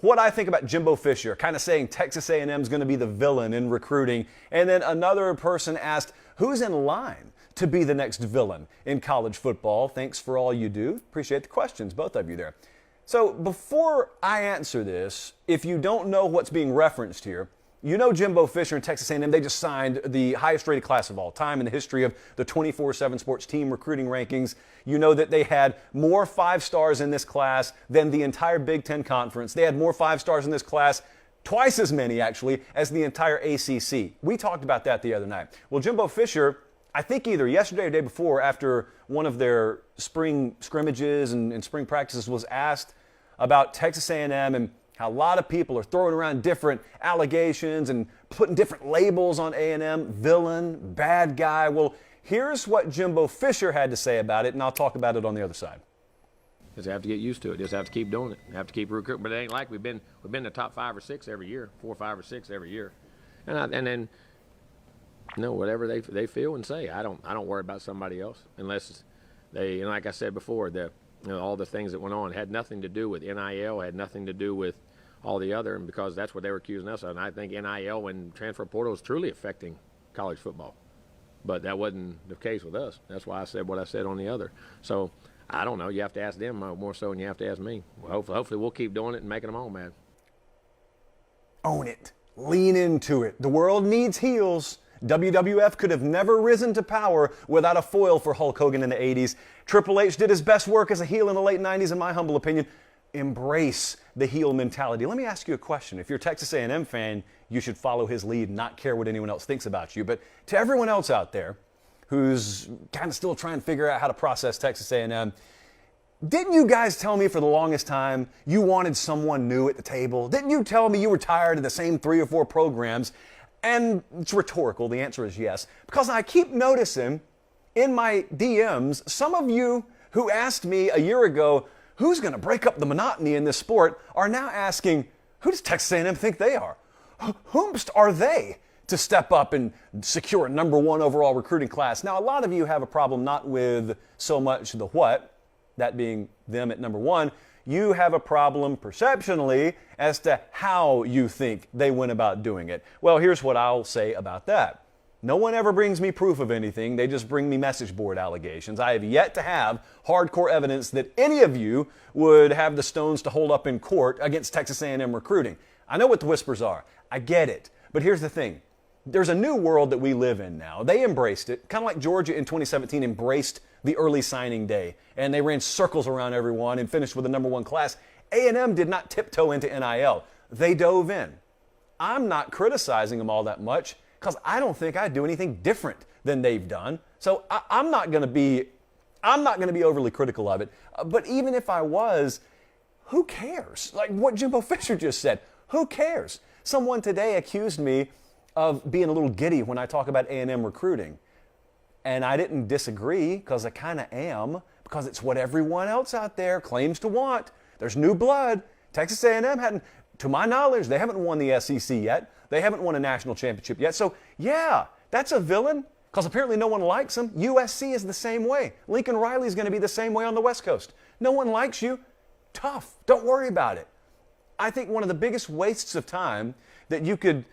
What I think about Jimbo Fisher, kind of saying Texas A&M is going to be the villain in recruiting. And then another person asked, who's in line to be the next villain in college football? Thanks for all you do. Appreciate the questions, both of you there. So before I answer this, if you don't know what's being referenced here, you know Jimbo Fisher and Texas A&M, they just signed the highest rated class of all time in the history of the 24/7 Sports team recruiting rankings. You know that they had more 5-stars in this class than the entire Big Ten Conference. They had more 5-stars in this class, twice as many actually, as the entire ACC. We talked about that the other night. Well, Jimbo Fisher, I think either yesterday or the day before, after one of their spring scrimmages and spring practices, was asked about Texas A&M and how a lot of people are throwing around different allegations and putting different labels on A&M, villain, bad guy. Well, here's what Jimbo Fisher had to say about it, and I'll talk about it on the other side. Just have to get used to it. Just have to keep doing it. Have to keep recruiting. But it ain't like we've been the top 5 or 6 every year, 4, 5, or 6 every year. And then whatever they feel and say. I don't worry about somebody else unless they, like I said before, all the things that went on had nothing to do with NIL, had nothing to do with all the other, and because that's what they were accusing us of. And I think NIL and transfer portal is truly affecting college football. But that wasn't the case with us. That's why I said what I said on the other. So I don't know. You have to ask them more so than you have to ask me. Well, hopefully we'll keep doing it and making them all mad. Own it. Lean into it. The world needs heels. WWF could have never risen to power without a foil for Hulk Hogan in the 80s. Triple H did his best work as a heel in the late 90s, in my humble opinion. Embrace the heel mentality. Let me ask you a question. If you're a Texas A&M fan, you should follow his lead and not care what anyone else thinks about you. But to everyone else out there who's kind of still trying to figure out how to process Texas A&M, didn't you guys tell me for the longest time you wanted someone new at the table? Didn't you tell me you were tired of the same 3 or 4 programs? And it's rhetorical. The answer is yes. Because I keep noticing in my DMs, some of you who asked me a year ago, who's going to break up the monotony in this sport, are now asking, who does Texas A&M think they are? Whomst are they to step up and secure a #1 overall recruiting class? Now, a lot of you have a problem not with so much the what, that being them at #1. You have a problem perceptionally as to how you think they went about doing it. Well, here's what I'll say about that. No one ever brings me proof of anything. They just bring me message board allegations. I have yet to have hardcore evidence that any of you would have the stones to hold up in court against Texas A&M recruiting. I know what the whispers are. I get it. But here's the thing. There's a new world that we live in now. They embraced it, kind of like Georgia in 2017 embraced the early signing day, and they ran circles around everyone and finished with the #1 class. A&M did not tiptoe into NIL. They dove in. I'm not criticizing them all that much because I don't think I'd do anything different than they've done. So I'm not going to be overly critical of it. But even if I was, who cares? Like what Jimbo Fisher just said, who cares? Someone today accused me of being a little giddy when I talk about A&M recruiting. And I didn't disagree because I kind of am, because it's what everyone else out there claims to want. There's new blood. Texas A&M hadn't, to my knowledge, they haven't won the SEC yet. They haven't won a national championship yet. So, yeah, that's a villain because apparently no one likes him. USC is the same way. Lincoln Riley is going to be the same way on the West Coast. No one likes you. Tough. Don't worry about it. I think one of the biggest wastes of time that you could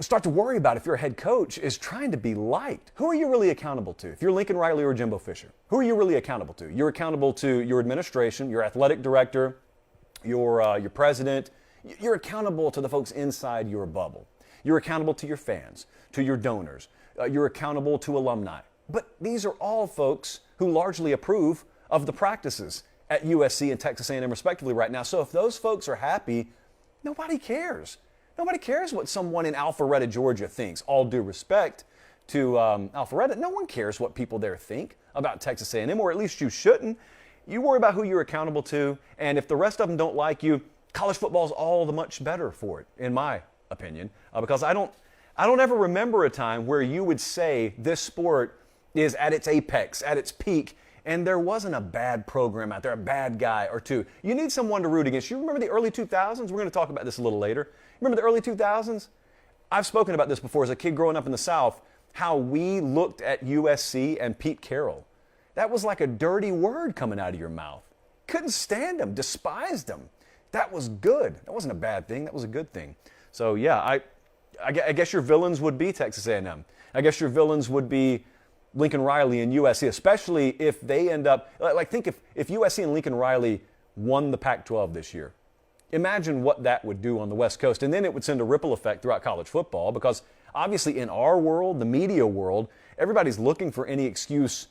start to worry about if you're a head coach is trying to be liked. Who are you really accountable to? If you're Lincoln Riley or Jimbo Fisher, who are you really accountable to? You're accountable to your administration, your athletic director, your president. You're accountable to the folks inside your bubble. You're accountable to your fans, to your donors. You're accountable to alumni. But these are all folks who largely approve of the practices at USC and Texas A&M respectively right now. So if those folks are happy, nobody cares. Nobody cares what someone in Alpharetta, Georgia thinks. All due respect to Alpharetta, no one cares what people there think about Texas A&M, or at least you shouldn't. You worry about who you're accountable to, and if the rest of them don't like you, college football is all the much better for it, in my opinion, because I don't ever remember a time where you would say this sport is at its apex, at its peak, and there wasn't a bad program out there, a bad guy or two. You need someone to root against. You remember the early 2000s? We're going to talk about this a little later. Remember the early 2000s? I've spoken about this before as a kid growing up in the South, how we looked at USC and Pete Carroll. That was like a dirty word coming out of your mouth. Couldn't stand him, despised him. That was good. That wasn't a bad thing. That was a good thing. So yeah, I guess your villains would be Texas A&M. I guess your villains would be Lincoln Riley and USC, especially if they end up, like think if USC and Lincoln Riley won the Pac-12 this year. Imagine what that would do on the West Coast. And then it would send a ripple effect throughout college football because obviously in our world, the media world, everybody's looking for any excuse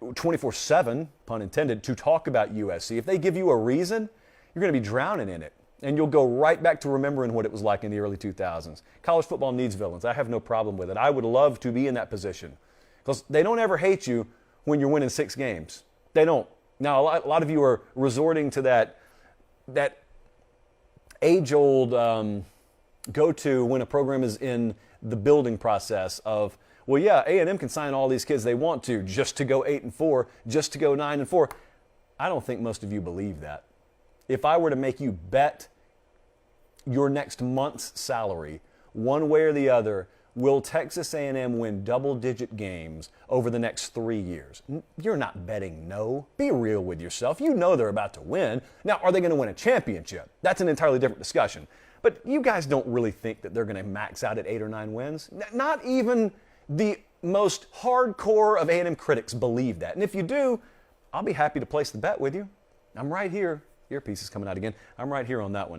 24/7, pun intended, to talk about USC. If they give you a reason, you're going to be drowning in it. And you'll go right back to remembering what it was like in the early 2000s. College football needs villains. I have no problem with it. I would love to be in that position because they don't ever hate you when you're winning 6 games. They don't. Now, a lot of you are resorting to that age-old go-to when a program is in the building process of, well, yeah, A&M can sign all these kids they want to just to go 8-4, just to go 9-4. I don't think most of you believe that. If I were to make you bet your next month's salary, one way or the other, will Texas A&M win double-digit games over the next 3 years? You're not betting no. Be real with yourself. You know they're about to win. Now, are they going to win a championship? That's an entirely different discussion. But you guys don't really think that they're going to max out at 8 or 9 wins? Not even the most hardcore of A&M critics believe that. And if you do, I'll be happy to place the bet with you. I'm right here. Earpiece is coming out again. I'm right here on that one.